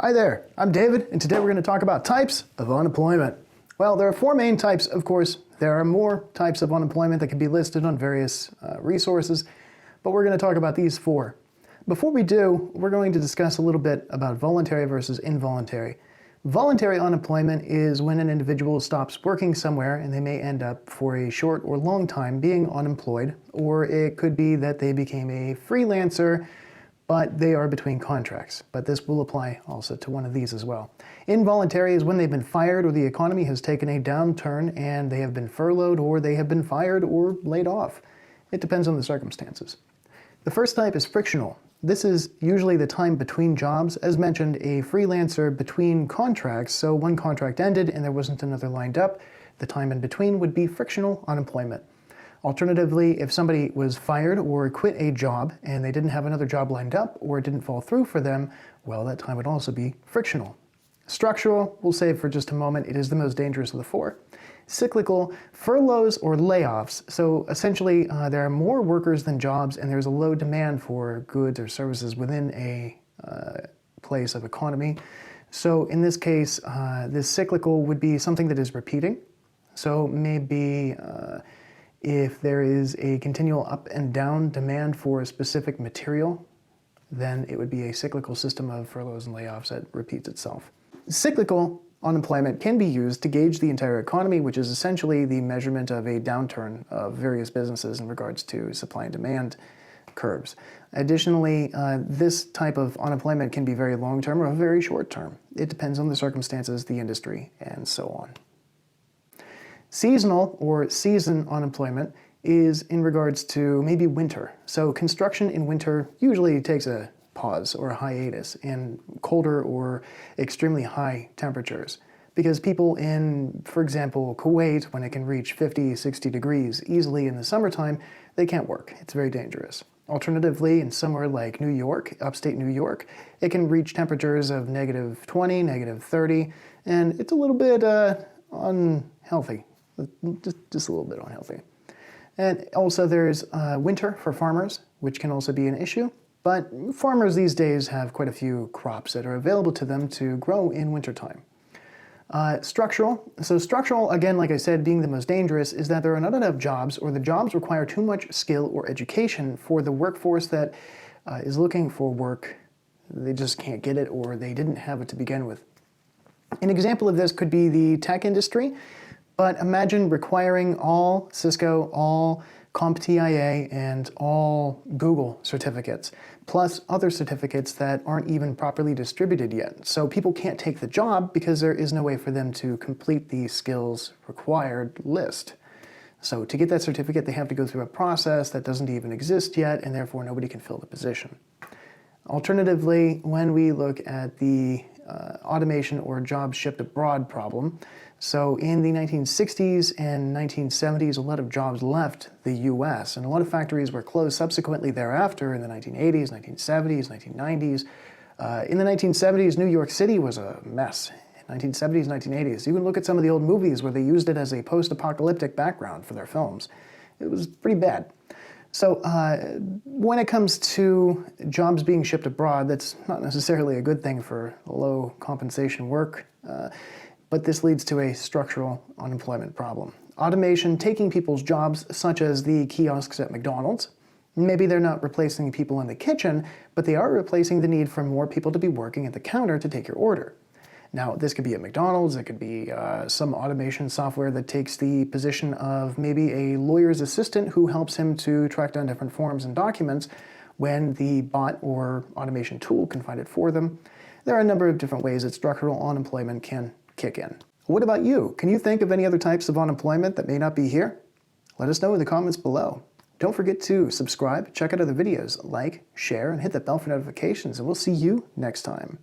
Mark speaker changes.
Speaker 1: Hi there, I'm David, and today we're going to talk about types of unemployment. Well, there are four main types, of course. There are more types of unemployment that can be listed on various resources, but we're going to talk about these four. Before we do, we're going to discuss a little bit about voluntary versus involuntary. Voluntary unemployment is when an individual stops working somewhere and they may end up for a short or long time being unemployed, or it could be that they became a freelancer but they are between contracts. But this will apply also to one of these as well. Involuntary is when they've been fired or the economy has taken a downturn and they have been furloughed or they have been fired or laid off. It depends on the circumstances. The first type is frictional. This is usually the time between jobs. As mentioned, a freelancer between contracts, so one contract ended and there wasn't another lined up. The time in between would be frictional unemployment. Alternatively, if somebody was fired or quit a job and they didn't have another job lined up or it didn't fall through for them, well, that time would also be frictional. Structural, we'll save for just a moment. It is the most dangerous of the four. Cyclical, furloughs or layoffs. So essentially, there are more workers than jobs and there's a low demand for goods or services within a place of economy. So in this case, this cyclical would be something that is repeating. So maybe if there is a continual up and down demand for a specific material, then it would be a cyclical system of furloughs and layoffs that repeats itself. Cyclical unemployment can be used to gauge the entire economy, which is essentially the measurement of a downturn of various businesses in regards to supply and demand curves. Additionally, this type of unemployment can be very long-term or very short-term. It depends on the circumstances, the industry, and so on. Seasonal or season unemployment is in regards to maybe winter. So construction in winter usually takes a pause or a hiatus in colder or extremely high temperatures because people in, for example, Kuwait, when it can reach 50, 60 degrees easily in the summertime, they can't work. It's very dangerous. Alternatively, in somewhere like New York, upstate New York, it can reach temperatures of -20, -30, and it's a little bit unhealthy. Just a little bit unhealthy. And also there's winter for farmers, which can also be an issue. But farmers these days have quite a few crops that are available to them to grow in wintertime. Structural. So structural, again, like I said, being the most dangerous, is that there are not enough jobs or the jobs require too much skill or education for the workforce that is looking for work. They just can't get it or they didn't have it to begin with. An example of this could be the tech industry. But imagine requiring all Cisco, all CompTIA, and all Google certificates, plus other certificates that aren't even properly distributed yet. So people can't take the job because there is no way for them to complete the skills required list. So to get that certificate, they have to go through a process that doesn't even exist yet, and therefore nobody can fill the position. Alternatively, when we look at the automation or jobs shipped abroad problem, so in the 1960s and 1970s, a lot of jobs left the US, and a lot of factories were closed subsequently thereafter in the 1980s, 1970s, 1990s. In the 1970s, New York City was a mess. 1970s, 1980s. You can look at some of the old movies where they used it as a post-apocalyptic background for their films. It was pretty bad. So when it comes to jobs being shipped abroad, that's not necessarily a good thing for low compensation work, but this leads to a structural unemployment problem. Automation taking people's jobs, such as the kiosks at McDonald's. Maybe they're not replacing people in the kitchen, but they are replacing the need for more people to be working at the counter to take your order. Now, this could be at McDonald's, it could be some automation software that takes the position of maybe a lawyer's assistant who helps him to track down different forms and documents when the bot or automation tool can find it for them. There are a number of different ways that structural unemployment can kick in. What about you? Can you think of any other types of unemployment that may not be here? Let us know in the comments below. Don't forget to subscribe, check out other videos, like, share, and hit that bell for notifications, and we'll see you next time.